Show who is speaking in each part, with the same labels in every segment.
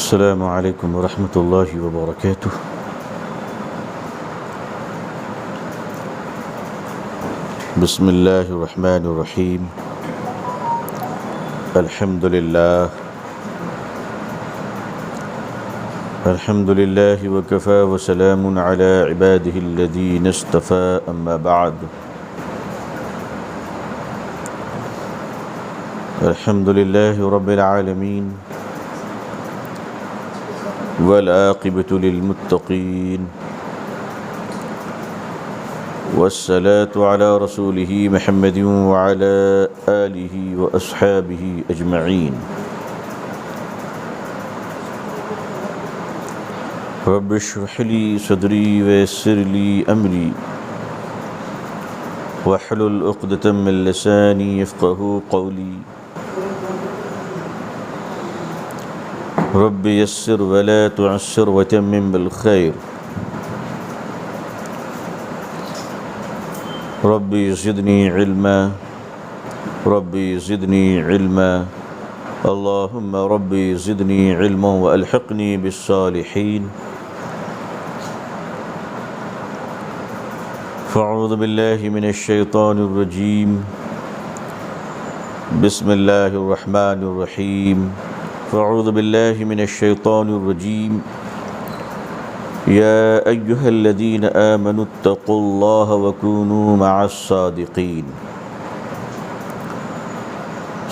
Speaker 1: السلام علیکم ورحمۃ اللہ وبرکاتہ۔ بسم اللہ الرحمن الرحیم۔ الحمد للہ وکفى وسلام علی عباده الذین اصطفى، اما بعد۔ الحمد للہ رب العالمین والعاقبۃ للمتقین، والصلاة علی رسولہ محمد وعلی آلہ واصحابہ اجمعین۔ رب اشرح لی صدری ویسر لی امری واحلل عقدۃ من لسانی یفقہوا قولی۔ رب یسر ولا تعسر وتمم بالخیر۔ رب زدنی علما، رب زدنی علما، اللہم رب زدنی علما والحقنی بالصالحین۔ فاعوذ باللہ من الشیطان الرجیم، بسم اللہ الرحمن الرحیم۔ فاعوذ باللہ من الشیطان الرجیم، یا ایہا الذین آمنوا اتقوا اللہ وکونوا مع الصادقین۔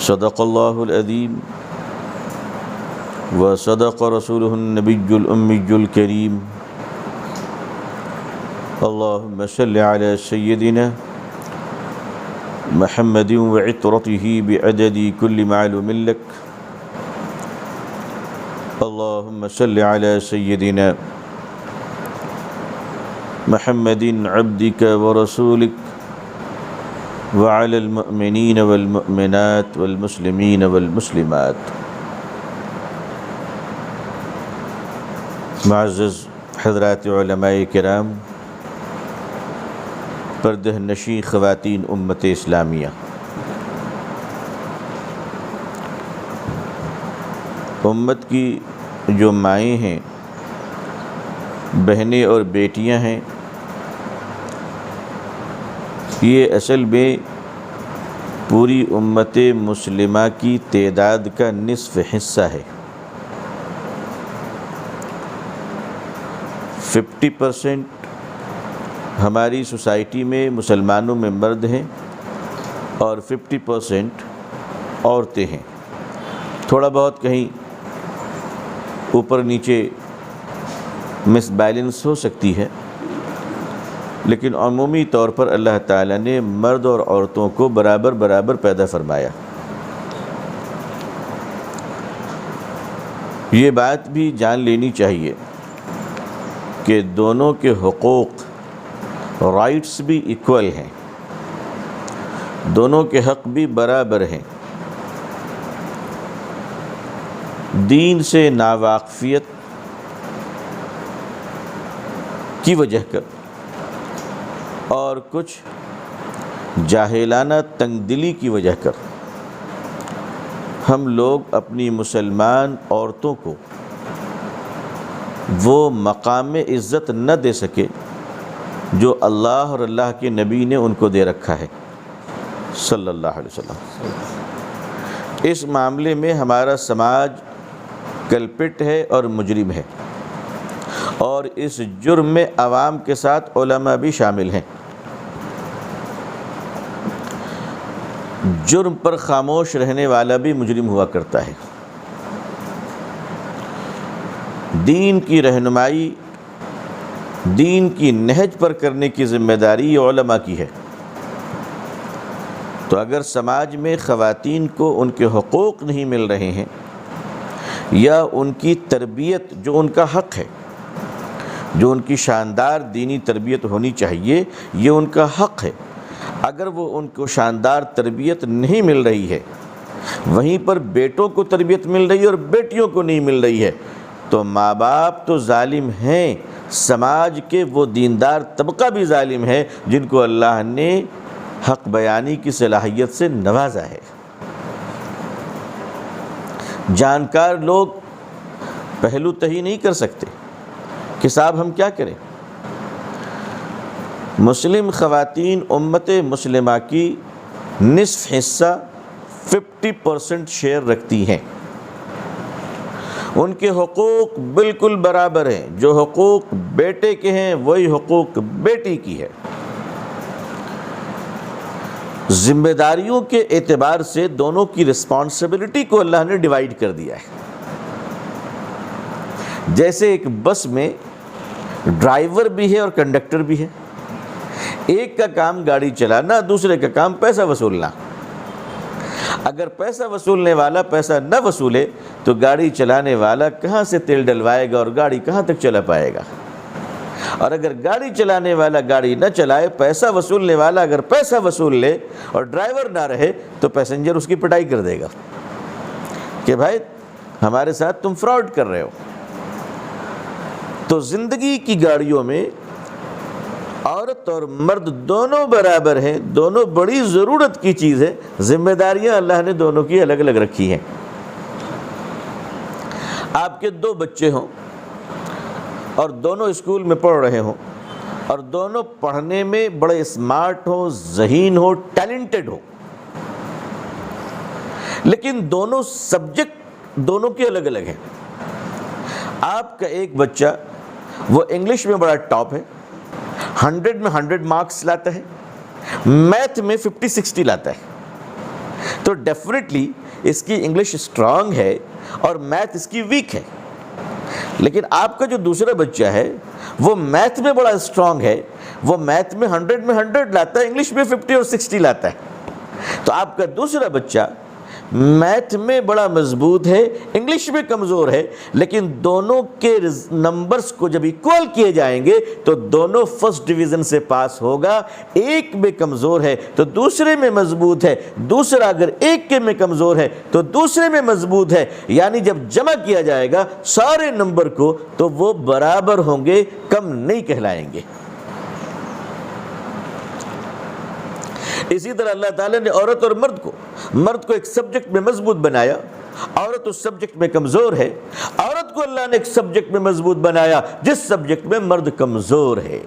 Speaker 1: صدق اللہ العظیم وصدق رسولہ النبی الأمی الکریم۔ اللہم صل علی سیدنا محمد وعطرتہ بعدد کل معلوم لک۔ اللہم صل علی سیدنا محمد عبدک ورسولک وعلی المؤمنین والمؤمنات والمسلمین والمسلمات۔ معزز حضرات علماء کرام، پردہ نشین خواتین امت اسلامیہ، امت کی جو مائیں ہیں، بہنیں اور بیٹیاں ہیں، یہ اصل میں پوری امت مسلمہ کی تعداد کا نصف حصہ ہے۔ 50% ہماری سوسائٹی میں مسلمانوں میں مرد ہیں اور 50% عورتیں ہیں۔ تھوڑا بہت کہیں اوپر نیچے مس بیلنس ہو سکتی ہے، لیکن عمومی طور پر اللہ تعالیٰ نے مرد اور عورتوں کو برابر برابر پیدا فرمایا۔ یہ بات بھی جان لینی چاہیے کہ دونوں کے حقوق، رائٹس بھی ایکول ہیں، دونوں کے حق بھی برابر ہیں۔ دین سے ناواقفیت کی وجہ کر اور کچھ جاہلانہ تنگ دلی کی وجہ کر ہم لوگ اپنی مسلمان عورتوں کو وہ مقام عزت نہ دے سکے جو اللہ اور اللہ کے نبی نے ان کو دے رکھا ہے صلی اللہ علیہ وسلم۔ اس معاملے میں ہمارا سماج کلپٹ ہے اور مجرم ہے، اور اس جرم میں عوام کے ساتھ علماء بھی شامل ہیں۔ جرم پر خاموش رہنے والا بھی مجرم ہوا کرتا ہے۔ دین کی رہنمائی، دین کی نہج پر کرنے کی ذمہ داری علماء کی ہے۔ تو اگر سماج میں خواتین کو ان کے حقوق نہیں مل رہے ہیں، یا ان کی تربیت جو ان کا حق ہے، جو ان کی شاندار دینی تربیت ہونی چاہیے، یہ ان کا حق ہے، اگر وہ ان کو شاندار تربیت نہیں مل رہی ہے، وہیں پر بیٹوں کو تربیت مل رہی ہے اور بیٹیوں کو نہیں مل رہی ہے، تو ماں باپ تو ظالم ہیں، سماج کے وہ دیندار طبقہ بھی ظالم ہے جن کو اللہ نے حق بیانی کی صلاحیت سے نوازا ہے۔ جانکار لوگ پہلو تہی نہیں کر سکتے کہ صاحب ہم کیا کریں۔ مسلم خواتین امت مسلمہ کی نصف حصہ 50% شیئر رکھتی ہیں، ان کے حقوق بالکل برابر ہیں، جو حقوق بیٹے کے ہیں وہی حقوق بیٹی کی ہے۔ ذمہ داریوں کے اعتبار سے دونوں کی رسپانسبلٹی کو اللہ نے ڈیوائیڈ کر دیا ہے۔ جیسے ایک بس میں ڈرائیور بھی ہے اور کنڈکٹر بھی ہے، ایک کا کام گاڑی چلانا، دوسرے کا کام پیسہ وصولنا۔ اگر پیسہ وصولنے والا پیسہ نہ وصولے تو گاڑی چلانے والا کہاں سے تیل ڈلوائے گا اور گاڑی کہاں تک چلا پائے گا؟ اور اگر گاڑی چلانے والا گاڑی نہ چلائے، پیسہ وصولنے والا اگر پیسہ وصول لے اور ڈرائیور نہ رہے تو پیسنجر اس کی پٹائی کر دے گا کہ بھائی ہمارے ساتھ تم فراڈ کر رہے ہو۔ تو زندگی کی گاڑیوں میں عورت اور مرد دونوں برابر ہیں، دونوں بڑی ضرورت کی چیز ہے۔ ذمہ داریاں اللہ نے دونوں کی الگ الگ رکھی ہیں۔ آپ کے 2 بچے ہوں اور دونوں اسکول میں پڑھ رہے ہوں اور دونوں پڑھنے میں بڑے اسمارٹ ہوں، ذہین ہوں، ٹیلنٹڈ ہوں، لیکن دونوں سبجیکٹ دونوں کے الگ الگ ہیں۔ آپ کا ایک بچہ وہ انگلش میں بڑا ٹاپ ہے، 100 میں 100 مارکس لاتا ہے، میتھ میں 50-60 لاتا ہے، تو ڈیفینیٹلی اس کی انگلش اسٹرانگ ہے اور میتھ اس کی ویک ہے۔ لیکن آپ کا جو دوسرا بچہ ہے وہ میتھ میں بڑا اسٹرانگ ہے، وہ میتھ میں 100 میں 100 لاتا ہے، انگلش میں 50 اور 60 لاتا ہے۔ تو آپ کا دوسرا بچہ میتھ میں بڑا مضبوط ہے، انگلش میں کمزور ہے، لیکن دونوں کے نمبرز کو جب ایکول کیے جائیں گے تو دونوں فرسٹ ڈویژن سے پاس ہوگا۔ ایک میں کمزور ہے تو دوسرے میں مضبوط ہے، دوسرا اگر ایک کے میں کمزور ہے تو دوسرے میں مضبوط ہے، یعنی جب جمع کیا جائے گا سارے نمبر کو تو وہ برابر ہوں گے، کم نہیں کہلائیں گے۔ اسی طرح اللہ تعالیٰ نے عورت اور مرد کو ایک سبجیکٹ میں مضبوط بنایا، عورت اس سبجیکٹ میں کمزور ہے۔ عورت کو اللہ نے ایک سبجیکٹ میں مضبوط بنایا جس سبجیکٹ میں مرد کمزور ہے،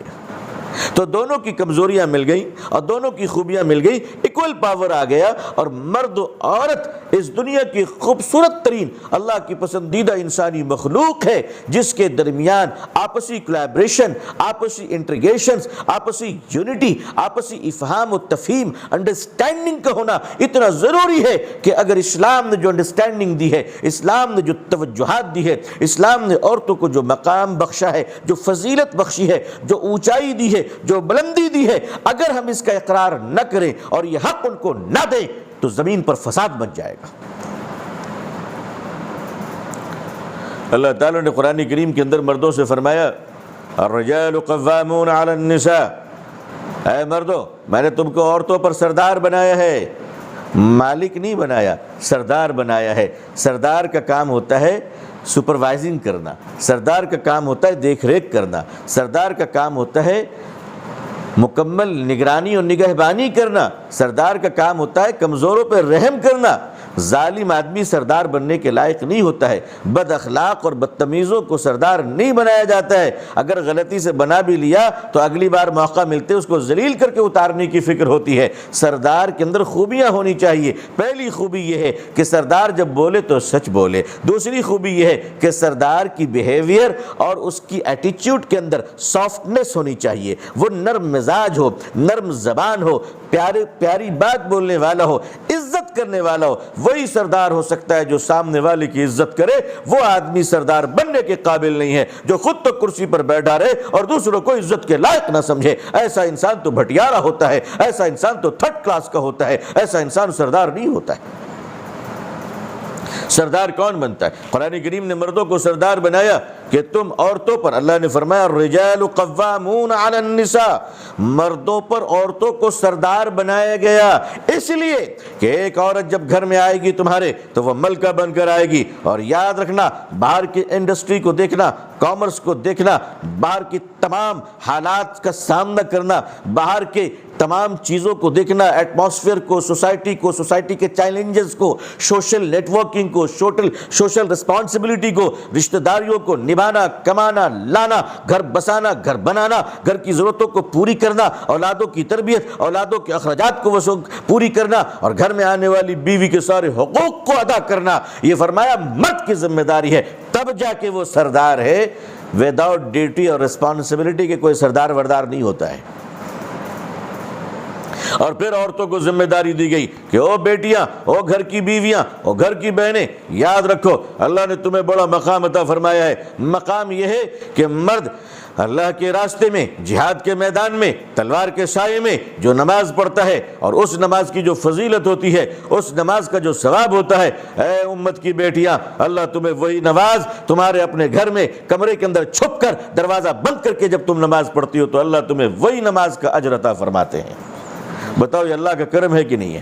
Speaker 1: تو دونوں کی کمزوریاں مل گئیں اور دونوں کی خوبیاں مل گئی، ایکول پاور آ گیا، اور مرد و عورت اس دنیا کی خوبصورت ترین اللہ کی پسندیدہ انسانی مخلوق ہے، جس کے درمیان آپسی کولیبریشن، آپسی انٹیگریشنز، آپسی یونٹی، آپسی افہام و تفہیم، انڈرسٹینڈنگ کا ہونا اتنا ضروری ہے کہ اگر اسلام نے جو انڈرسٹینڈنگ دی ہے، اسلام نے جو توجہات دی ہے، اسلام نے عورتوں کو جو مقام بخشا ہے، جو فضیلت بخشی ہے، جو اونچائی دی ہے، جو بلندی دی ہے، اگر ہم اس کا اقرار نہ کریں اور یہ حق ان کو نہ دیں تو زمین پر فساد مچ جائے گا۔ اللہ تعالیٰ نے قرآن کریم کے اندر مردوں سے فرمایا الرجال قوامون علی النساء، اے مردوں میں نے تم کو عورتوں پر سردار بنایا ہے، مالک نہیں بنایا، سردار بنایا ہے۔ سردار کا کام ہوتا ہے سپروائزنگ کرنا، سردار کا کام ہوتا ہے دیکھ ریکھ کرنا، سردار کا کام ہوتا ہے مکمل نگرانی اور نگہبانی کرنا، سردار کا کام ہوتا ہے کمزوروں پہ رحم کرنا۔ ظالم آدمی سردار بننے کے لائق نہیں ہوتا ہے، بد اخلاق اور بدتمیزوں کو سردار نہیں بنایا جاتا ہے۔ اگر غلطی سے بنا بھی لیا تو اگلی بار موقع ملتے اس کو ذلیل کر کے اتارنے کی فکر ہوتی ہے۔ سردار کے اندر خوبیاں ہونی چاہیے۔ پہلی خوبی یہ ہے کہ سردار جب بولے تو سچ بولے۔ دوسری خوبی یہ ہے کہ سردار کی بیہیویئر اور اس کی ایٹیچیوڈ کے اندر سافٹنس ہونی چاہیے، وہ نرم مزاج ہو، نرم زبان ہو، پیاری بات بولنے والا ہو، عزت کرنے والا ہو۔ وہی سردار ہو سکتا ہے جو سامنے والے کی عزت کرے۔ وہ آدمی سردار بننے کے قابل نہیں ہے جو خود تو کرسی پر بیٹھا رہے اور دوسروں کو عزت کے لائق نہ سمجھے۔ ایسا انسان تو بھٹیارا ہوتا ہے، ایسا انسان تو تھرڈ کلاس کا ہوتا ہے، ایسا انسان سردار نہیں ہوتا ہے۔ سردار کون بنتا ہے؟ قرآن کریم نے مردوں کو سردار بنایا کہ تم عورتوں پر، اللہ نے فرمایا الرجال قوامون علی النساء، مردوں پر عورتوں کو سردار بنایا گیا، اس لیے کہ ایک عورت جب گھر میں آئے گی تمہارے تو وہ ملکہ بن کر آئے گی. اور یاد رکھنا، باہر کی انڈسٹری کو دیکھنا، کامرس کو دیکھنا، باہر کی تمام حالات کا سامنا کرنا، باہر کے تمام چیزوں کو دیکھنا، ایٹماسفیئر کو، سوسائٹی کے چیلنجز کو، سوشل نیٹ ورکنگ کو، سوشل رسپانسبلٹی کو، رشتہ داریوں کو نبھانا، کمانا، لانا، گھر بسانا، گھر بنانا، گھر کی ضرورتوں کو پوری کرنا، اولادوں کی تربیت، اولادوں کے اخراجات کو پوری کرنا، اور گھر میں آنے والی بیوی کے سارے حقوق کو ادا کرنا، یہ فرمایا مرد کی ذمہ داری ہے. تب جا کے وہ سردار ہے. وداؤٹ ڈیوٹی اور رسپانسبلٹی کے کوئی سردار وردار نہیں ہوتا ہے. اور پھر عورتوں کو ذمہ داری دی گئی کہ او بیٹیاں، او گھر کی بیویاں، او گھر کی بہنیں، یاد رکھو اللہ نے تمہیں بڑا مقام عطا فرمایا ہے. مقام یہ ہے کہ مرد اللہ کے راستے میں، جہاد کے میدان میں، تلوار کے سائے میں جو نماز پڑھتا ہے، اور اس نماز کی جو فضیلت ہوتی ہے، اس نماز کا جو ثواب ہوتا ہے، اے امت کی بیٹیاں، اللہ تمہیں وہی نماز تمہارے اپنے گھر میں کمرے کے اندر چھپ کر دروازہ بند کر کے جب تم نماز پڑھتی ہو تو اللہ تمہیں وہی نماز کا اجر عطا فرماتے ہیں. بتاؤ یہ اللہ کا کرم ہے کہ نہیں ہے؟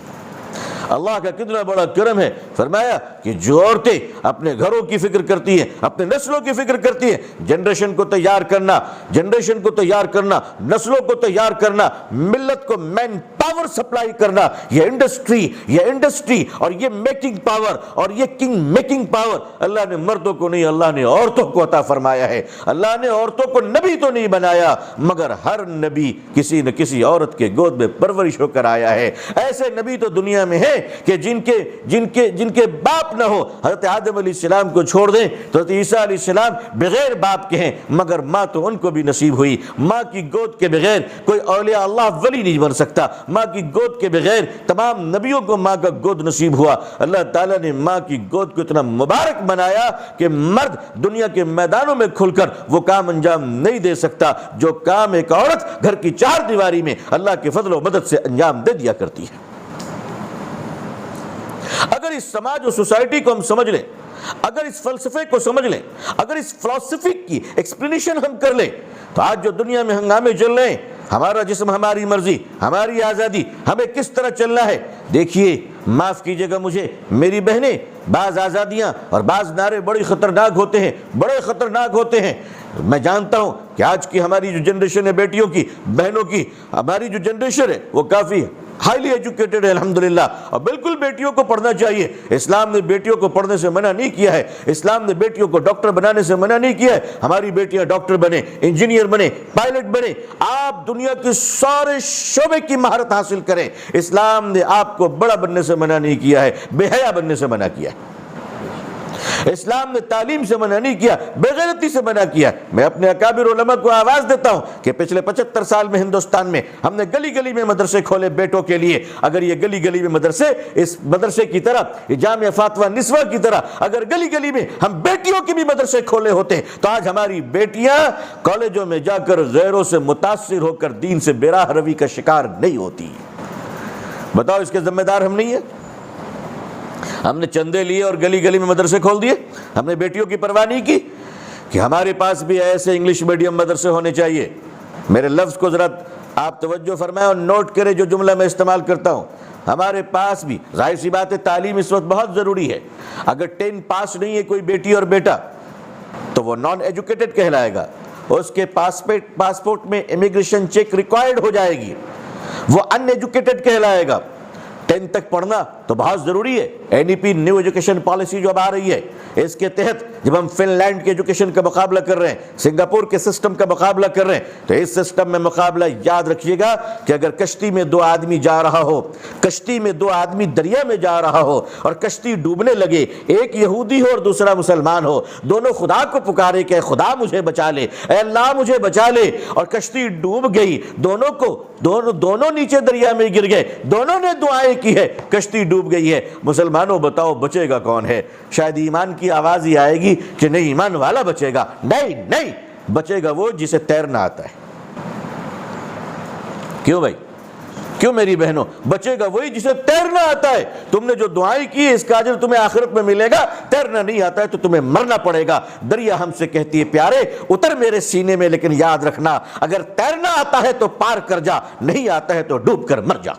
Speaker 1: اللہ کا کتنا بڑا کرم ہے. فرمایا کہ جو عورتیں اپنے گھروں کی فکر کرتی ہیں، اپنے نسلوں کی فکر کرتی ہیں، جنریشن کو تیار کرنا، نسلوں کو تیار کرنا، ملت کو مین پاور سپلائی کرنا، یہ انڈسٹری اور یہ میکنگ پاور اور یہ کنگ میکنگ پاور اللہ نے مردوں کو نہیں، اللہ نے عورتوں کو عطا فرمایا ہے. اللہ نے عورتوں کو نبی تو نہیں بنایا، مگر ہر نبی کسی نہ کسی عورت کے گود میں پرورش ہو کر آیا ہے. ایسے نبی تو دنیا میں ہے کہ جن کے باپ نہ ہو. حضرت آدم علیہ السلام کو چھوڑ دیں تو حضرت عیسیٰ علیہ السلام بغیر باپ کے ہیں، مگر ماں تو ان کو بھی نصیب ہوئی. ماں کی گود کے بغیر کوئی اولیاء اللہ ولی نہیں بن سکتا. ماں کی گود کے بغیر تمام نبیوں کو ماں کا گود نصیب ہوا. اللہ تعالیٰ نے ماں کی گود کو اتنا مبارک بنایا کہ مرد دنیا کے میدانوں میں کھل کر وہ کام انجام نہیں دے سکتا جو کام ایک عورت گھر کی چار دیواری میں اللہ کے فضل و مدد سے انجام دے دیا کرتی ہے. اگر اس سماج و سوسائٹی کو ہم سمجھ لیں، اگر اس فلسفے کو سمجھ لیں، اگر اس فلسفی کی ایکسپلینیشن ہم کر لیں، تو آج جو دنیا میں ہنگامے چل رہے ہیں، ہمارا جسم ہماری مرضی، ہماری آزادی، ہمیں کس طرح چلنا ہے. دیکھیے، معاف کیجئے گا مجھے میری بہنیں، بعض آزادیاں اور بعض نعرے بڑے خطرناک ہوتے ہیں. میں جانتا ہوں کہ آج کی ہماری جو جنریشن ہے، بیٹیوں کی، بہنوں کی، ہماری جو جنریشن ہے وہ کافی ہائیلی ایجوکیٹڈ ہے الحمدللہ، اور بالکل بیٹیوں کو پڑھنا چاہیے. اسلام نے بیٹیوں کو پڑھنے سے منع نہیں کیا ہے، اسلام نے بیٹیوں کو ڈاکٹر بنانے سے منع نہیں کیا ہے. ہماری بیٹیاں ڈاکٹر بنے، انجینئر بنے، پائلٹ بنے، آپ دنیا کے سارے شعبے کی مہارت حاصل کریں. اسلام نے آپ کو بڑا بننے سے منع نہیں کیا ہے، بے حیا بننے سے منع کیا ہے. اسلام نے تعلیم سے منع نہیں کیا، بے غیرتی سے منع کیا. میں اپنے اکابر علماء کو آواز دیتا ہوں کہ پچھلے 75 سال میں ہندوستان میں ہم نے گلی گلی میں مدرسے کھولے بیٹوں کے لیے. اگر یہ گلی گلی میں مدرسے، اس مدرسے کی طرح، یہ جامعہ فاطمہ نسوہ کی طرح اگر گلی گلی میں ہم بیٹیوں کے بھی مدرسے کھولے ہوتے تو آج ہماری بیٹیاں کالجوں میں جا کر غیروں سے متاثر ہو کر دین سے بے راہ روی کا شکار نہیں ہوتی. بتاؤ اس کے ذمہ دار ہم نہیں ہیں؟ ہم نے چندے لیے اور گلی گلی میں مدرسے کھول دیے. ہم نے بیٹیوں کی پرواہ نہیں کی کہ ہمارے پاس بھی ایسے انگلش میڈیم مدرسے ہونے چاہیے. میرے لفظ کو ذرا آپ توجہ فرمائیں اور نوٹ کریں جو جملہ میں استعمال کرتا ہوں. ہمارے پاس بھی، ظاہر سی بات ہے تعلیم اس وقت بہت ضروری ہے. اگر 10 پاس نہیں ہے کوئی بیٹی اور بیٹا تو وہ نان ایجوکیٹڈ کہلائے گا. اس کے پاسپورٹ میں امیگریشن چیک ریکوائرڈ ہو جائے گی، وہ ان ایجوکیٹڈ کہلائے گا. 10 تک پڑھنا تو بہت ضروری ہے. NEP نیو ایجوکیشن پالیسی جو اب آ رہی ہے، اس کے تحت جب ہم فن لینڈ کے ایجوکیشن کا مقابلہ کر رہے ہیں، سنگاپور کے سسٹم کا مقابلہ کر رہے ہیں، تو اس سسٹم میں مقابلہ یاد رکھیے گا کہ اگر کشتی میں 2 آدمی جا رہا ہو، کشتی میں 2 آدمی دریا میں جا رہا ہو اور کشتی ڈوبنے لگے، ایک یہودی ہو اور دوسرا مسلمان ہو، دونوں خدا کو پکارے کہ اے خدا مجھے بچا لے، اے اللہ مجھے بچا لے، اور کشتی ڈوب گئی. دونوں نیچے دریا میں گر گئے، دونوں نے دعائیں کی ہے، کشتی ڈوب گئی ہے. مسلمانوں بتاؤ بچے گا کون ہے؟ شاید ایمان کی آواز ہی آئے گی کہ نہیں، ایمان والا بچے گا. نہیں، بچے گا وہ جسے تیرنا آتا ہے. کیوں بھائی؟ کیوں میری بہنوں؟ بچے گا وہی جسے تیرنا آتا ہے. تم نے جو دعائیں کی اس کا اجر تمہیں آخرت میں ملے گا. تیرنا نہیں آتا ہے تو تمہیں مرنا پڑے گا. دریا ہم سے کہتی ہے پیارے اتر میرے سینے میں، لیکن یاد رکھنا اگر تیرنا آتا ہے تو پار کر جا، نہیں آتا ہے تو ڈوب کر مر جا.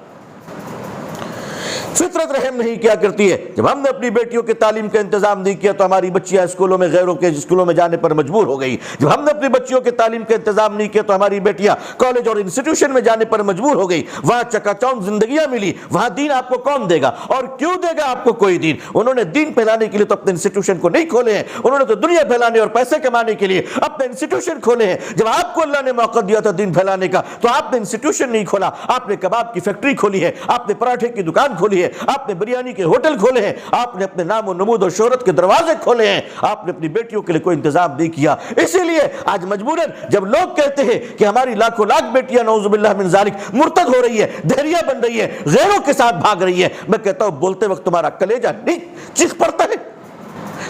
Speaker 1: فطرت رحم نہیں کیا کرتی ہے. جب ہم نے اپنی بیٹیوں کے تعلیم کا انتظام نہیں کیا تو ہماری بچیاں اسکولوں میں غیروں کے اسکولوں میں جانے پر مجبور ہو گئی. جب ہم نے اپنی بچیوں کے تعلیم کا انتظام نہیں کیا تو ہماری بیٹیاں کالج اور انسٹیٹیوشن میں جانے پر مجبور ہو گئی. وہاں چکا چوند زندگیاں ملی. وہاں دین آپ کو کون دے گا اور کیوں دے گا آپ کو کوئی دین؟ انہوں نے دین پھیلانے کے لیے تو اپنے انسٹیٹیوشن کو نہیں کھولے ہیں، انہوں نے تو دنیا پھیلانے اور پیسے کمانے کے لیے اپنے انسٹیٹیوشن کھولے ہیں. جب آپ کو اللہ نے موقع دیا تھا دین پھیلانے کا تو آپ نے انسٹیٹیوشن نہیں کھولا. آپ نے کباب کی فیکٹری کھولی ہے، آپ نے پراٹھے کی دکان کھولی ہے، آپ نے بریانی کے ہوٹل کھولے ہیں، آپ نے اپنے نام و نمود اور شہرت کے دروازے کھولے ہیں. آپ نے اپنی بیٹیوں کے لیے کوئی انتظام نہیں کیا. اسی لیے آج مجبوراً جب لوگ کہتے ہیں کہ ہماری لاکھوں لاکھ بیٹیاں نعوذ باللہ من ذالک مرتد ہو رہی ہے، دہریہ بن رہی ہے، غیروں کے ساتھ بھاگ رہی ہے، میں کہتا ہوں بولتے وقت تمہارا کلیجہ نہیں چیخ پڑتا ہے؟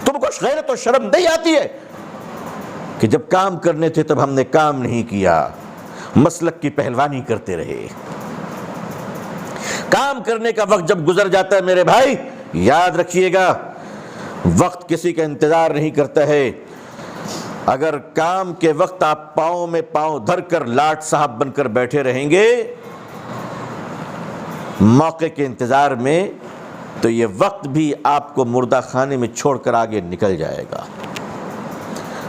Speaker 1: تم کو غیرت و شرم نہیں آتی ہے کہ جب کام کرنے تھے تب ہم نے کام نہیں کیا، مسلک کی پہلوانی کرتے رہے. کام کرنے کا وقت جب گزر جاتا ہے میرے بھائی یاد رکھیے گا وقت کسی کا انتظار نہیں کرتا ہے. اگر کام کے وقت آپ پاؤں میں پاؤں دھر کر لاٹ صاحب بن کر بیٹھے رہیں گے موقع کے انتظار میں تو یہ وقت بھی آپ کو مردہ خانے میں چھوڑ کر آگے نکل جائے گا.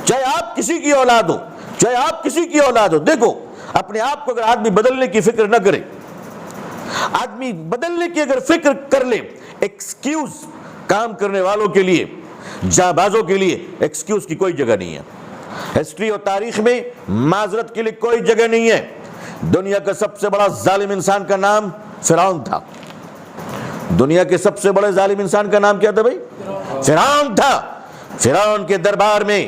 Speaker 1: چاہے آپ کسی کی اولاد ہو، چاہے آپ کسی کی اولاد ہو. دیکھو اپنے آپ کو اگر آدمی بدلنے کی فکر نہ کرے، آدمی بدلنے کی اگر فکر کر لے، ایکسکیوز کام کرنے والوں کے لیے، جاں بازوں کے لیے ایکسکیوز کی کوئی جگہ نہیں ہے. ہسٹری اور تاریخ میں معذرت کے لیے کوئی جگہ نہیں ہے. دنیا کا سب سے بڑا ظالم انسان کا نام فرعون تھا. دنیا کے سب سے بڑے ظالم انسان کا نام کیا تھا بھائی؟ فرعون تھا. فرعون کے دربار میں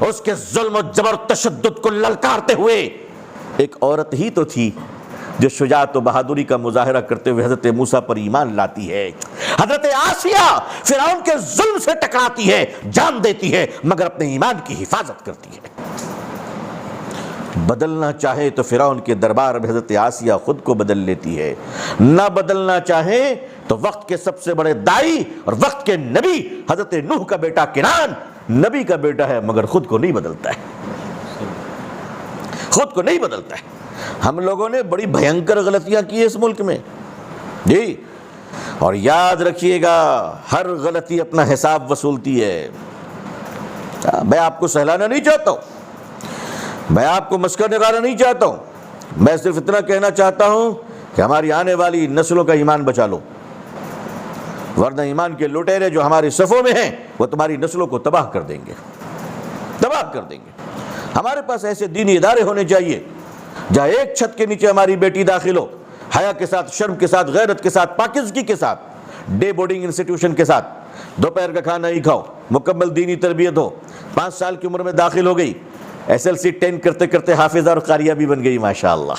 Speaker 1: اس کے ظلم و جبر تشدد کو للکارتے ہوئے ایک عورت ہی تو تھی جو شجاعت و بہادری کا مظاہرہ کرتے ہوئے حضرت موسیٰ پر ایمان لاتی ہے. حضرت آسیہ فرعون کے ظلم سے ٹکراتی ہے، جان دیتی ہے، مگر اپنے ایمان کی حفاظت کرتی ہے. بدلنا چاہے تو فرعون کے دربار میں حضرت آسیہ خود کو بدل لیتی ہے. نہ بدلنا چاہے تو وقت کے سب سے بڑے دائی اور وقت کے نبی حضرت نوح کا بیٹا کنعان نبی کا بیٹا ہے مگر خود کو نہیں بدلتا ہے. خود کو نہیں بدلتا ہے. ہم لوگوں نے بڑی بھینکر غلطیاں کی اس ملک میں جی، اور یاد رکھیے گا ہر غلطی اپنا حساب وصولتی ہے. میں آپ کو سہلانا نہیں چاہتا ہوں، میں آپ کو مسکر نگارا نہیں چاہتا ہوں. میں صرف اتنا کہنا چاہتا ہوں کہ ہماری آنے والی نسلوں کا ایمان بچا لو، ورنہ ایمان کے لٹیرے جو ہماری صفوں میں ہیں وہ تمہاری نسلوں کو تباہ کر دیں گے، تباہ کر دیں گے. ہمارے پاس ایسے دینی ادارے ہونے چاہیے جہاں ایک چھت کے نیچے ہماری بیٹی داخل ہو، حیا کے ساتھ، شرم کے ساتھ، غیرت کے ساتھ، پاکیزگی کے ساتھ. ڈے بورڈنگ انسٹیٹیوشن کے ساتھ، دوپہر کا کھانا ہی کھاؤ، مکمل دینی تربیت ہو. 5 سال کی عمر میں داخل ہو گئی، SLC 10 کرتے کرتے حافظہ اور قاریہ بھی بن گئی ماشاءاللہ.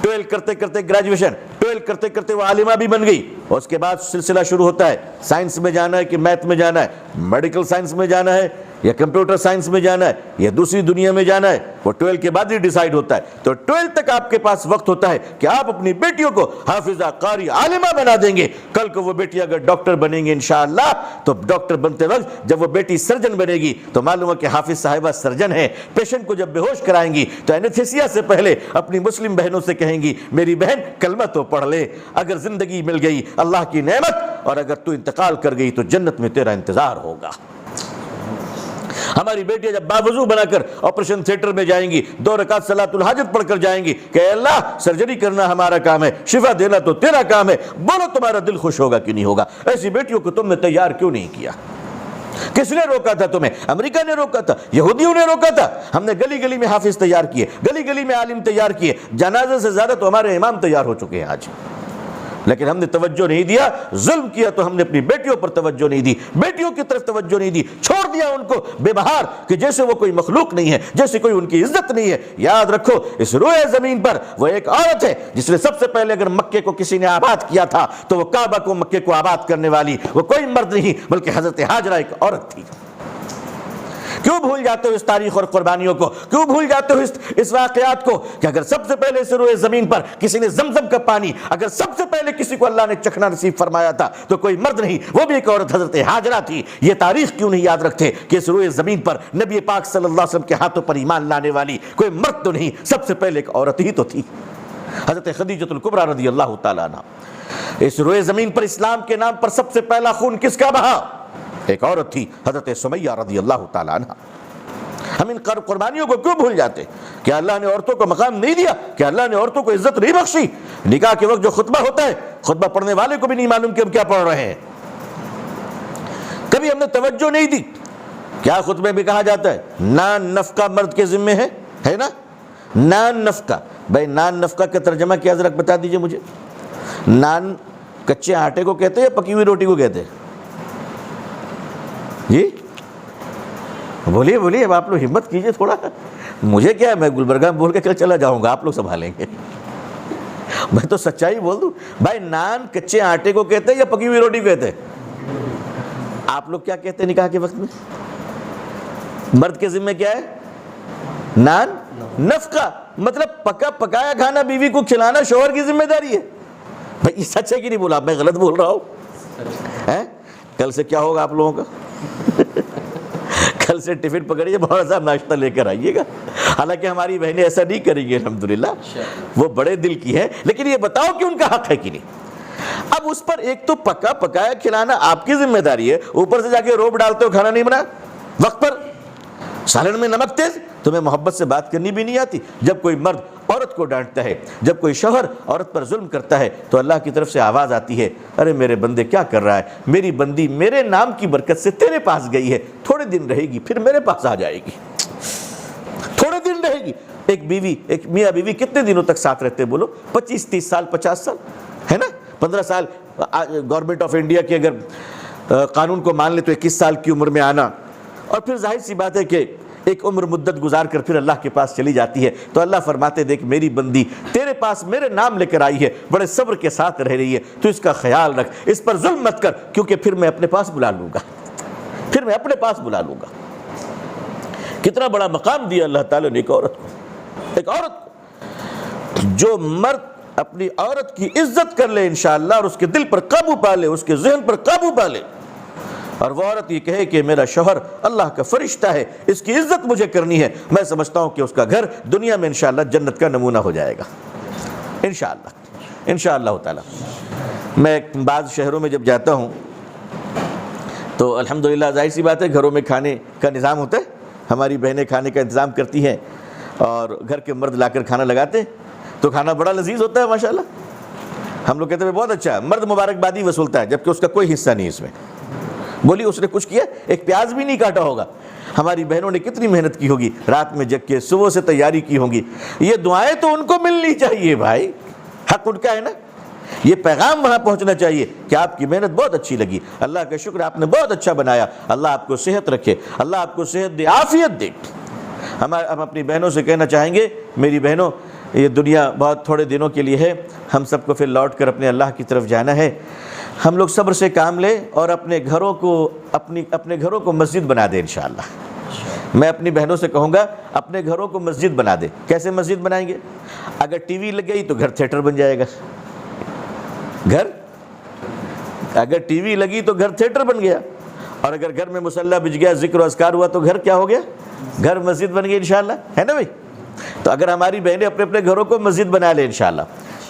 Speaker 1: 12 کرتے کرتے گریجویشن، 12 کرتے کرتے وہ عالمہ بھی بن گئی. اور اس کے بعد سلسلہ شروع ہوتا ہے، سائنس میں جانا ہے کہ میتھ میں جانا ہے، میڈیکل سائنس میں جانا ہے یا کمپیوٹر سائنس میں جانا ہے یا دوسری دنیا میں جانا ہے. وہ 12 کے بعد ہی ڈیسائیڈ ہوتا ہے. تو 12 تک آپ کے پاس وقت ہوتا ہے کہ آپ اپنی بیٹیوں کو حافظہ، قاری، عالمہ بنا دیں گے. کل کو وہ بیٹی اگر ڈاکٹر بنیں گے انشاءاللہ تو ڈاکٹر بنتے وقت جب وہ بیٹی سرجن بنے گی تو معلوم ہے کہ حافظ صاحبہ سرجن ہے. پیشنٹ کو جب بے ہوش کرائیں گی تو اینستھیسیا سے پہلے اپنی مسلم بہنوں سے کہیں گی میری بہن کلمہ تو پڑھ لے، اگر زندگی مل گئی اللہ کی نعمت، اور اگر تو انتقال کر گئی تو جنت میں تیرا انتظار ہوگا. ہماری بیٹیاں جب باوضو بنا کر آپریشن تھیٹر میں جائیں گی، 2 رکعت صلاۃ الحاجت پڑھ کر جائیں گی کہ اے اللہ سرجری کرنا ہمارا کام ہے، شفا دینا تو تیرا کام ہے. بولو تمہارا دل خوش ہوگا کہ نہیں ہوگا؟ ایسی بیٹیوں کو تم نے تیار کیوں نہیں کیا؟ کس نے روکا تھا تمہیں؟ امریکہ نے روکا تھا، یہودیوں نے روکا تھا. ہم نے گلی گلی میں حافظ تیار کیے، گلی گلی میں عالم تیار کیے. جنازے سے زیادہ تو ہمارے امام تیار ہو چکے ہیں آج، لیکن ہم نے توجہ نہیں دیا. ظلم کیا تو ہم نے اپنی بیٹیوں پر توجہ نہیں دی، بیٹیوں کی طرف توجہ نہیں دی، چھوڑ دیا ان کو بے بہار کہ جیسے وہ کوئی مخلوق نہیں ہے، جیسے کوئی ان کی عزت نہیں ہے. یاد رکھو اس روئے زمین پر وہ ایک عورت ہے جس نے سب سے پہلے اگر مکے کو کسی نے آباد کیا تھا تو وہ کعبہ کو، مکے کو آباد کرنے والی وہ کوئی مرد نہیں بلکہ حضرت ہاجرہ ایک عورت تھی. کیوں کیوں بھول جاتے ہو اس تاریخ اور قربانیوں کو؟ کیوں بھول جاتے ہو اس واقعات کو کہ اگر سب سے پہلے اس روئے زمین پر کسی نے زمزم کا پانی اگر سب سے پہلے کسی کو اللہ نے چکھنا نصیب فرمایا تھا تو کوئی مرد نہیں، وہ بھی ایک عورت حضرت ہاجرہ تھی۔ یہ تاریخ کیوں نہیں یاد رکھتے کہ اس روئے زمین پر نبی پاک صلی اللہ علیہ وسلم کے ہاتھوں پر ایمان لانے والی کوئی مرد تو نہیں، سب سے پہلے ایک عورت ہی تو تھی، حضرت خدیجۃ الکبریٰ رضی اللہ تعالیٰ عنہ۔ اس روئے زمین پر اسلام کے نام پر سب سے پہلا خون کس کا بہا؟ ایک عورت تھی، حضرت سمیہ رضی اللہ تعالیٰ عنہ۔ ہم ان قربانیوں کو کیوں بھول جاتے؟ کیا اللہ نے عورتوں کو مقام نہیں دیا؟ کیا اللہ نے عورتوں کو عزت نہیں بخشی؟ نکاح کے وقت جو خطبہ ہوتا ہے، خطبہ پڑھنے والے کو بھی نہیں معلوم کہ ہم کیا پڑھ رہے ہیں، کبھی ہم نے توجہ نہیں دی۔ کیا خطبے میں کہا جاتا ہے؟ نان نفقہ مرد کے ذمے ہے نا؟ نان نفقہ، بھائی نان نفقہ کا ترجمہ کیا ذرا بتا دیجئے مجھے۔ نان کچے آٹے کو کہتے ہیں یا پکی ہوئی روٹی کو کہتے ہیں؟ جی بولیے بولیے، اب آپ لوگ ہمت کیجئے تھوڑا، مجھے کیا ہے، میں گلبرگہ میں بول کے چلا جاؤں گا، آپ لوگ سنبھالیں گے، میں تو سچائی بول دوں۔ بھائی نان کچے آٹے کو کہتے ہیں یا پکی ہوئی روٹی کو کہتے ہیں؟ آپ لوگ کیا کہتے ہیں نکاح کے وقت میں؟ مرد کے ذمہ کیا ہے؟ نان نفقہ، مطلب پکا پکایا کھانا بیوی کو کھلانا شوہر کی ذمہ داری ہے۔ بھائی یہ سچ ہے کہ نہیں بولا؟ میں غلط بول رہا ہوں؟ کل سے کیا ہوگا آپ لوگوں کا؟ کل سے ٹفن پکڑیے، بہت سا ناشتہ لے کر آئیے گا۔ حالانکہ ہماری بہنیں ایسا نہیں کریں گی الحمدللہ، وہ بڑے دل کی ہے، لیکن یہ بتاؤ کہ ان کا حق ہے کہ نہیں؟ اب اس پر ایک تو پکا پکایا کھلانا آپ کی ذمہ داری ہے، اوپر سے جا کے روب ڈالتے ہو کھانا نہیں بنا وقت پر، سالن میں نمک تیز، تمہیں محبت سے بات کرنی بھی نہیں آتی۔ جب کوئی مرد عورت کو ڈانٹتا ہے، جب کوئی شوہر عورت پر ظلم کرتا ہے تو اللہ کی طرف سے آواز آتی ہے، ارے میرے بندے کیا کر رہا ہے، میری بندی میرے نام کی برکت سے تیرے پاس گئی ہے، تھوڑے دن رہے گی پھر میرے پاس آ جائے گی، تھوڑے دن رہے گی۔ ایک بیوی، ایک میاں بیوی کتنے دنوں تک ساتھ رہتے بولو؟ 25 30 سال، 50 سال ہے نا، 15 سال۔ گورنمنٹ آف انڈیا کے اگر قانون کو مان لے تو 21 سال کی عمر میں آنا، اور پھر ظاہر سی بات ہے کہ ایک عمر مدت گزار کر پھر اللہ کے پاس چلی جاتی ہے، تو اللہ فرماتے دیکھ میری بندی تیرے پاس میرے نام لے کر آئی ہے، بڑے صبر کے ساتھ رہ رہی ہے، تو اس کا خیال رکھ، اس پر ظلم مت کر، کیونکہ پھر میں اپنے پاس بلا لوں گا، پھر میں اپنے پاس بلا لوں گا۔ کتنا بڑا مقام دیا اللہ تعالیٰ نے ایک عورت کو، ایک عورت کو۔ جو مرد اپنی عورت کی عزت کر لے انشاءاللہ، اور اس کے دل پر قابو پا لے، اس کے ذہن پر قابو پا لے، اور وہ عورت یہ کہے کہ میرا شوہر اللہ کا فرشتہ ہے، اس کی عزت مجھے کرنی ہے، میں سمجھتا ہوں کہ اس کا گھر دنیا میں انشاءاللہ جنت کا نمونہ ہو جائے گا انشاءاللہ تعالی۔ میں بعض شہروں میں جب جاتا ہوں تو الحمدللہ ظاہر سی بات ہے گھروں میں کھانے کا نظام ہوتا ہے، ہماری بہنیں کھانے کا انتظام کرتی ہیں اور گھر کے مرد لا کر کھانا لگاتے ہیں، تو کھانا بڑا لذیذ ہوتا ہے ماشاءاللہ۔ ہم لوگ کہتے ہیں بہت اچھا ہے، مرد مبارکبادی وصولتا ہے جبکہ اس کا کوئی حصہ نہیں اس میں۔ بولی اس نے کچھ کیا، ایک پیاز بھی نہیں کاٹا ہوگا۔ ہماری بہنوں نے کتنی محنت کی ہوگی، رات میں جگ کے صبح سے تیاری کی ہوگی۔ یہ دعائیں تو ان کو ملنی چاہیے بھائی، حق ان کا ہے نا، یہ پیغام وہاں پہنچنا چاہیے کہ آپ کی محنت بہت اچھی لگی، اللہ کا شکر آپ نے بہت اچھا بنایا، اللہ آپ کو صحت رکھے، اللہ آپ کو صحت دے، عافیت دے۔ ہم اپنی بہنوں سے کہنا چاہیں گے، میری بہنوں یہ دنیا بہت تھوڑے دنوں کے لیے ہے، ہم سب کو پھر لوٹ کر اپنے اللہ کی طرف جانا ہے۔ ہم لوگ صبر سے کام لیں اور اپنے گھروں کو مسجد بنا دیں انشاءاللہ۔ میں اپنی بہنوں سے کہوں گا اپنے گھروں کو مسجد بنا دیں۔ کیسے مسجد بنائیں گے؟ اگر ٹی وی لگ گئی تو گھر تھیٹر بن جائے گا، اگر ٹی وی لگی تو گھر تھیٹر بن گیا، اور اگر گھر میں مصلی بج گیا، ذکر و اذکار ہوا تو گھر کیا ہو گیا؟ گھر مسجد بن گئی انشاءاللہ، ہے نا بھائی؟ تو اگر ہماری بہنیں اپنے اپنے گھروں کو مسجد بنا لیں انشاءاللہ،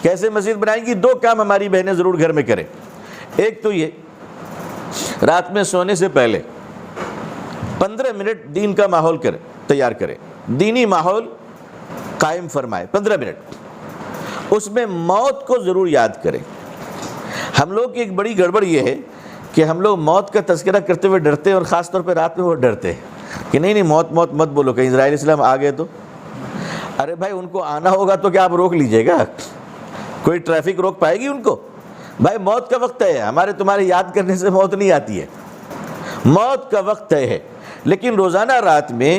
Speaker 1: کیسے مسجد بنائیں گی؟ 2 کام ہماری بہنیں ضرور گھر میں کریں۔ ایک تو یہ، رات میں سونے سے پہلے 15 منٹ دین کا ماحول تیار کریں، دینی ماحول قائم فرمائے 15 منٹ، اس میں موت کو ضرور یاد کریں۔ ہم لوگ کی ایک بڑی گڑبڑ یہ ہے کہ ہم لوگ موت کا تذکرہ کرتے ہوئے ڈرتے ہیں، اور خاص طور پہ رات میں وہ ڈرتے ہیں کہ نہیں موت مت بولو، کہیں اسرائیل السلام آ گئے تو۔ ارے بھائی ان کو آنا ہوگا تو کیا آپ روک لیجئے گا؟ کوئی ٹریفک روک پائے گی ان کو؟ بھائی موت کا وقت ہے، ہمارے تمہارے یاد کرنے سے موت نہیں آتی ہے، موت کا وقت ہے۔ لیکن روزانہ رات میں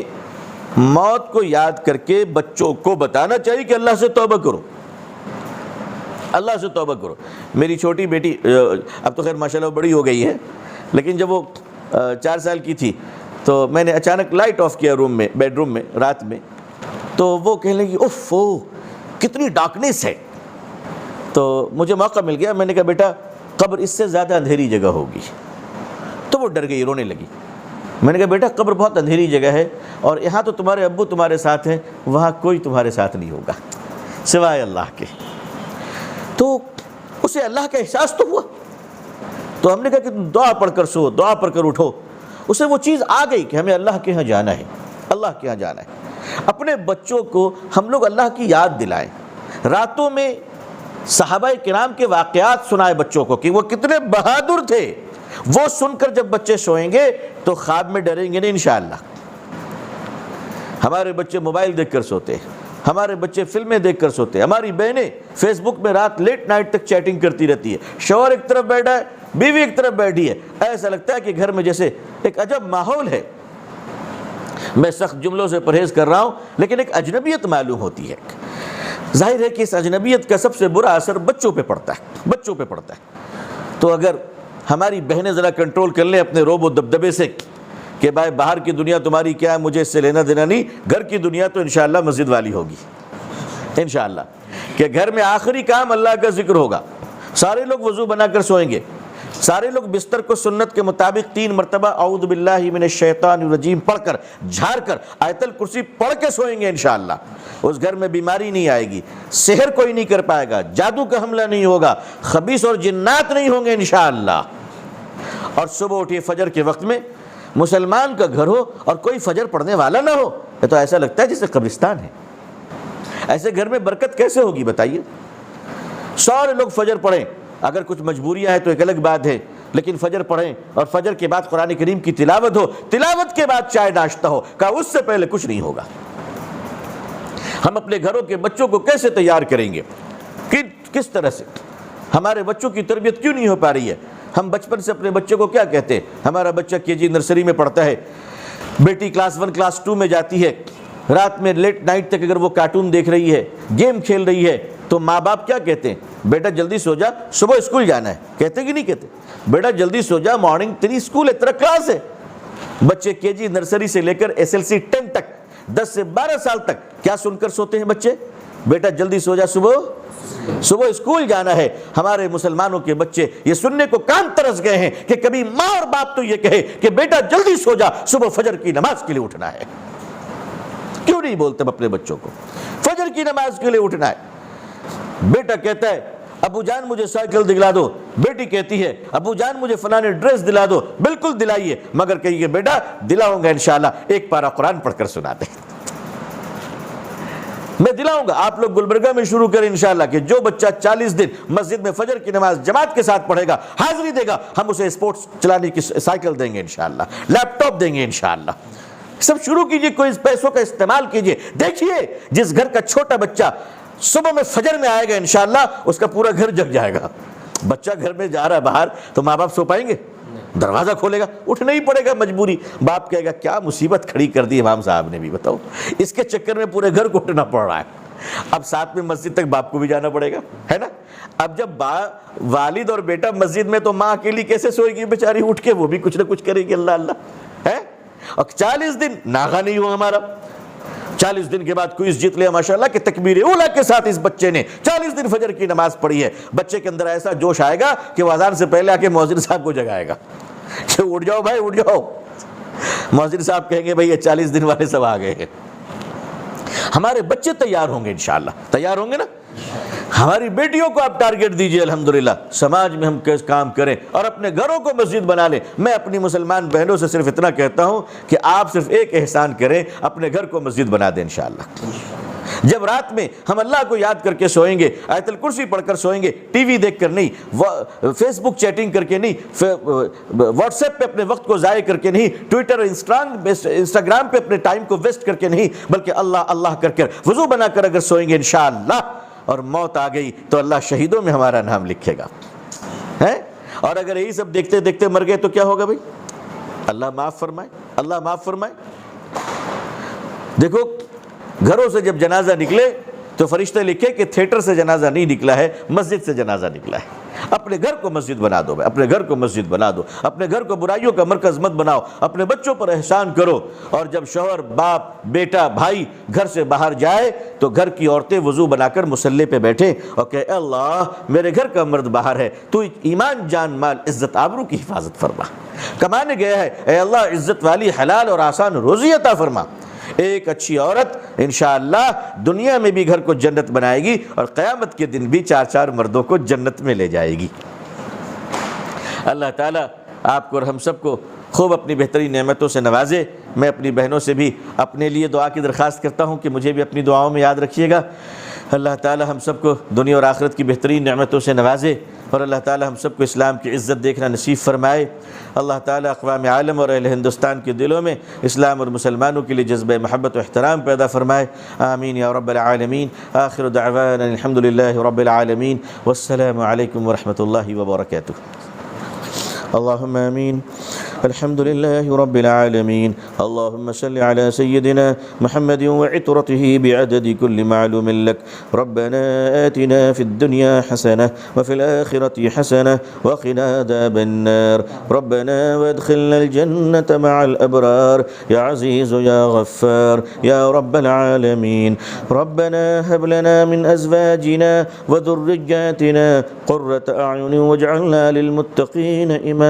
Speaker 1: موت کو یاد کر کے بچوں کو بتانا چاہیے کہ اللہ سے توبہ کرو، اللہ سے توبہ کرو۔ میری چھوٹی بیٹی اب تو خیر ماشاءاللہ بڑی ہو گئی ہے، لیکن جب وہ 4 سال کی تھی تو میں نے اچانک لائٹ آف کیا روم میں، بیڈ روم میں رات میں، تو وہ کہنے لگی اوف کتنی ڈارکنیس ہے. تو مجھے موقع مل گیا، میں نے کہا بیٹا قبر اس سے زیادہ اندھیری جگہ ہوگی. تو وہ ڈر گئی، رونے لگی. میں نے کہا بیٹا قبر بہت اندھیری جگہ ہے، اور یہاں تو تمہارے ابو تمہارے ساتھ ہیں، وہاں کوئی تمہارے ساتھ نہیں ہوگا سوائے اللہ کے. تو اسے اللہ کا احساس تو ہوا. تو ہم نے کہا کہ دعا پڑھ کر سو، دعا پڑھ کر اٹھو. اسے وہ چیز آ گئی کہ ہمیں اللہ کے ہاں جانا ہے، اللہ کے ہاں جانا ہے. اپنے بچوں کو ہم لوگ اللہ کی یاد دلائیں. راتوں میں صحابہ کرام کے واقعات سنائے بچوں کو کہ وہ کتنے بہادر تھے. وہ سن کر جب بچے سوئیں گے تو خواب میں ڈریں گے نہیں انشاءاللہ. ہمارے بچے موبائل دیکھ کر سوتے ہیں، ہمارے بچے فلمیں دیکھ کر سوتے ہیں، ہماری بہنیں فیس بک میں رات لیٹ نائٹ تک چیٹنگ کرتی رہتی ہے. شوہر ایک طرف بیٹھا ہے، بیوی ایک طرف بیٹھی ہے. ایسا لگتا ہے کہ گھر میں جیسے ایک عجب ماحول ہے. میں سخت جملوں سے پرہیز کر رہا ہوں، لیکن ایک اجنبیت معلوم ہوتی ہے. ظاہر ہے کہ اس اجنبیت کا سب سے برا اثر بچوں پہ پڑتا ہے، بچوں پہ پڑتا ہے. تو اگر ہماری بہنیں ذرا کنٹرول کر لیں اپنے روب و دبدبے سے کہ بھائی باہر کی دنیا تمہاری کیا ہے، مجھے اس سے لینا دینا نہیں، گھر کی دنیا تو انشاءاللہ مسجد والی ہوگی انشاءاللہ. کہ گھر میں آخری کام اللہ کا ذکر ہوگا. سارے لوگ وضو بنا کر سوئیں گے، سارے لوگ بستر کو سنت کے مطابق 3 مرتبہ اعوذ باللہ من الشیطان الرجیم پڑھ کر، جھاڑ کر، آیت الکرسی پڑھ کے سوئیں گے انشاءاللہ. اس گھر میں بیماری نہیں آئے گی، سحر کوئی نہیں کر پائے گا، جادو کا حملہ نہیں ہوگا، خبیث اور جنات نہیں ہوں گے انشاءاللہ. اور صبح اٹھیے فجر کے وقت میں، مسلمان کا گھر ہو اور کوئی فجر پڑھنے والا نہ ہو، یہ تو ایسا لگتا ہے جیسے قبرستان ہے. ایسے گھر میں برکت کیسے ہوگی بتائیے؟ سارے لوگ فجر پڑھیں، اگر کچھ مجبوریاں ہیں تو ایک الگ بات ہے، لیکن فجر پڑھیں اور فجر کے بعد قرآن کریم کی تلاوت ہو، تلاوت کے بعد چائے ناشتہ ہو. کہا اس سے پہلے کچھ نہیں ہوگا. ہم اپنے گھروں کے بچوں کو کیسے تیار کریں گے؟ کس طرح سے؟ ہمارے بچوں کی تربیت کیوں نہیں ہو پا رہی ہے؟ ہم بچپن سے اپنے بچے کو کیا کہتے ہیں؟ ہمارا بچہ KG نرسری میں پڑھتا ہے، بیٹی کلاس 1 کلاس 2 میں جاتی ہے. رات میں لیٹ نائٹ تک اگر وہ کارٹون دیکھ رہی ہے، گیم کھیل رہی ہے، تو ماں باپ کیا کہتے ہیں؟ بیٹا جلدی سو جا، صبح اسکول جانا ہے. کہتے کہ نہیں کہتے؟ بیٹا جلدی سو جا، مارننگ تیری اسکول ہے، تیرا کلاس ہے. بچے KG نرسری سے لے کر SLC 10 تک، 10 سے 12 سال تک کیا سن کر سوتے ہیں بچے؟ بیٹا جلدی سو جا، صبح اسکول جانا ہے. ہمارے مسلمانوں کے بچے یہ سننے کو کان ترس گئے ہیں کہ کبھی ماں اور باپ تو یہ کہے کہ بیٹا جلدی سو جا، صبح فجر کی نماز کے لیے اٹھنا ہے. کیوں نہیں بولتے اپنے بچوں کو فجر کی نماز کے لیے اٹھنا ہے؟ بیٹا کہتا ہے ابو جان مجھے سائیکل دلا دو، بیٹی کہتی ہے ابو جان مجھے فلانے ڈریس دلا دو. بالکل دلائیے، مگر کہیے بیٹا دلاؤں گا انشاءاللہ، ایک پارہ قرآن پڑھ کر سنا دے. میں دلاؤں گا. آپ لوگ گلبرگہ میں شروع کریں انشاءاللہ کہ جو بچہ 40 دن مسجد میں فجر کی نماز جماعت کے ساتھ پڑھے گا، حاضری دے گا، ہم اسے اسپورٹس چلانے کی سائیکل دیں گے انشاءاللہ، لیپ ٹاپ دیں گے انشاءاللہ. سب شروع کیجئے، کوئی پیسوں کا استعمال کیجئے. دیکھیے جس گھر کا چھوٹا بچہ صبح میں فجر میں آئے گا انشاءاللہ اس کا پورا گھر جگ جائے گا. بچہ گھر میں جا رہا ہے باہر تو ماں باپ سو پائیں گے؟ دروازہ کھولے گا، اٹھنا ہی پڑے گا مجبوری. باپ کہے گا کیا مصیبت کھڑی کر دی امام صاحب نے بھی، بتاؤ اس کے چکر میں پورے گھر کو اٹھنا پڑ رہا ہے. اب ساتھ میں مسجد تک باپ کو بھی جانا پڑے گا، ہے نا. اب جب والد اور بیٹا مسجد میں تو ماں اکیلی کیسے سوئے گی بیچاری؟ اٹھ کے وہ بھی کچھ نہ کچھ کرے گی. اللہ اللہ ہے. اور 40 دن ناغہ نہیں ہوا ہمارا. 40 دن کے بعد کوئز جیت لیا ماشاءاللہ کہ تکبیر اولیٰ کے ساتھ اس بچے نے 40 دن فجر کی نماز پڑھی ہے. بچے کے اندر ایسا جوش آئے گا کہ وہ اذان سے پہلے آ کے مؤذن صاحب کو جگائے گا کہ اٹھ جاؤ بھائی اٹھ جاؤ. مؤذن صاحب کہیں گے بھائی یہ 40 دن والے سب آ گئے ہیں. ہمارے بچے تیار ہوں گے انشاءاللہ، تیار ہوں گے نا. ہماری بیٹیوں کو آپ ٹارگٹ دیجئے الحمدللہ. سماج میں ہم کیسے کام کریں اور اپنے گھروں کو مسجد بنا لیں. میں اپنی مسلمان بہنوں سے صرف اتنا کہتا ہوں کہ آپ صرف ایک احسان کریں، اپنے گھر کو مسجد بنا دیں انشاءاللہ. جب رات میں ہم اللہ کو یاد کر کے سوئیں گے، آیت الکرسی پڑھ کر سوئیں گے، ٹی وی دیکھ کر نہیں، فیس بک چیٹنگ کر کے نہیں، واٹس ایپ پہ اپنے وقت کو ضائع کر کے نہیں، ٹویٹر اور انسٹاگرام پہ اپنے ٹائم کو ویسٹ کر کے نہیں، بلکہ اللہ اللہ کر کر وضو بنا کر اگر سوئیں گے انشاءاللہ، اور موت آ گئی تو اللہ شہیدوں میں ہمارا نام لکھے گا ہے. اور اگر یہی سب دیکھتے دیکھتے مر گئے تو کیا ہوگا بھائی؟ اللہ معاف فرمائے، اللہ معاف فرمائے. دیکھو گھروں سے جب جنازہ نکلے تو فرشتے لکھے کہ تھیٹر سے جنازہ نہیں نکلا ہے، مسجد سے جنازہ نکلا ہے. اپنے گھر کو مسجد بنا دو، اپنے گھر کو مسجد بنا دو، اپنے گھر کو برائیوں کا مرکز مت بناؤ، اپنے بچوں پر احسان کرو، اور جب شوہر، باپ، بیٹا، بھائی گھر سے باہر جائے تو گھر کی عورتیں وضو بنا کر مصلی پہ بیٹھیں اور کہ اے اللہ میرے گھر کا مرد باہر ہے، تو ایمان، جان، مال، عزت، آبرو کی حفاظت فرما، کمانے گیا ہے، اے اللہ عزت والی حلال اور آسان روزی عطا فرما۔ ایک اچھی عورت انشاءاللہ دنیا میں بھی گھر کو جنت بنائے گی اور قیامت کے دن بھی 4 مردوں کو جنت میں لے جائے گی۔ اللہ تعالیٰ آپ کو اور ہم سب کو خوب اپنی بہترین نعمتوں سے نوازے۔ میں اپنی بہنوں سے بھی اپنے لیے دعا کی درخواست کرتا ہوں کہ مجھے بھی اپنی دعاؤں میں یاد رکھیے گا۔ اللہ تعالیٰ ہم سب کو دنیا اور آخرت کی بہترین نعمتوں سے نوازے، اور اللہ تعالیٰ ہم سب کو اسلام کی عزت دیکھنا نصیب فرمائے۔ اللہ تعالیٰ اقوام عالم اور اہل ہندوستان کے دلوں میں اسلام اور مسلمانوں کے لیے جذبہ محبت و احترام پیدا فرمائے، آمین یا رب العالمین۔ آخر دعوانا الحمدللہ رب العالمین، والسلام علیکم ورحمۃ اللہ وبرکاتہ۔ اللهم آمين. الحمد لله رب العالمين. اللهم صل على سيدنا محمد وعطرته بعدد كل معلوم لك. ربنا آتنا في الدنيا حسنة وفي الآخرة حسنة وقنا عذاب النار. ربنا وادخلنا الجنة مع الأبرار يا عزيز يا غفار يا رب العالمين. ربنا هب لنا من أزواجنا وذرياتنا قرة أعين واجعلنا للمتقين إماما.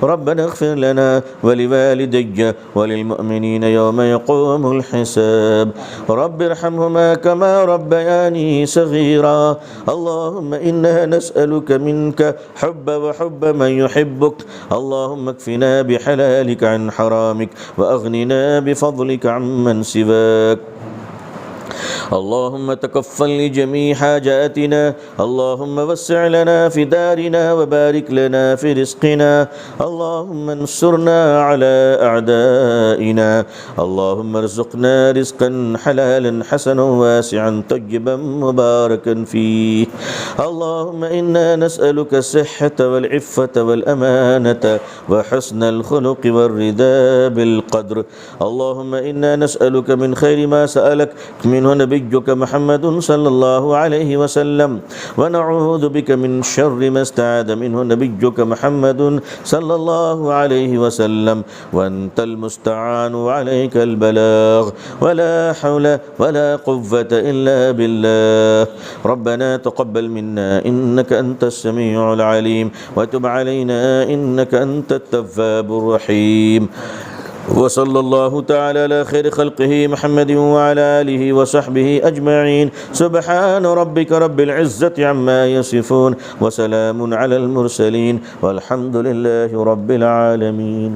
Speaker 1: ربنا اغفر لنا ولوالدي وللمؤمنين يوم يقوم الحساب. رب ارحمهما كما ربياني صغيرا. اللهم إنا نسألك منك حب وحب من يحبك. اللهم اكفنا بحلالك عن حرامك وأغننا بفضلك عمن سواك. اللهم تكفل لجميع حاجاتنا. اللهم وسع لنا في دارنا وبارك لنا في رزقنا. اللهم انصرنا على أعدائنا. اللهم ارزقنا رزقا حلالا حسنا واسعا طيبا مباركا فيه. اللهم إنا نسألك الصحة والعفة والأمانة وحسن الخلق والرضا بالقدر. اللهم إنا نسألك من خير ما سألك منه نبيك محمد صلى الله عليه وسلم، ونعوذ بك من شر ما استعاذ منه نبيك محمد صلى الله عليه وسلم، وأنت المستعان وعليك البلاغ، ولا حول ولا قوة إلا بالله. ربنا تقبل منا إنك أنت السميع العليم، وتب علينا إنك أنت التواب الرحيم. وصلى الله تعالى على خير خلقه محمد وعلى آله وصحبه أجمعين. سبحان ربك رب العزة عما يصفون، وسلام على المرسلين، والحمد لله رب العالمين.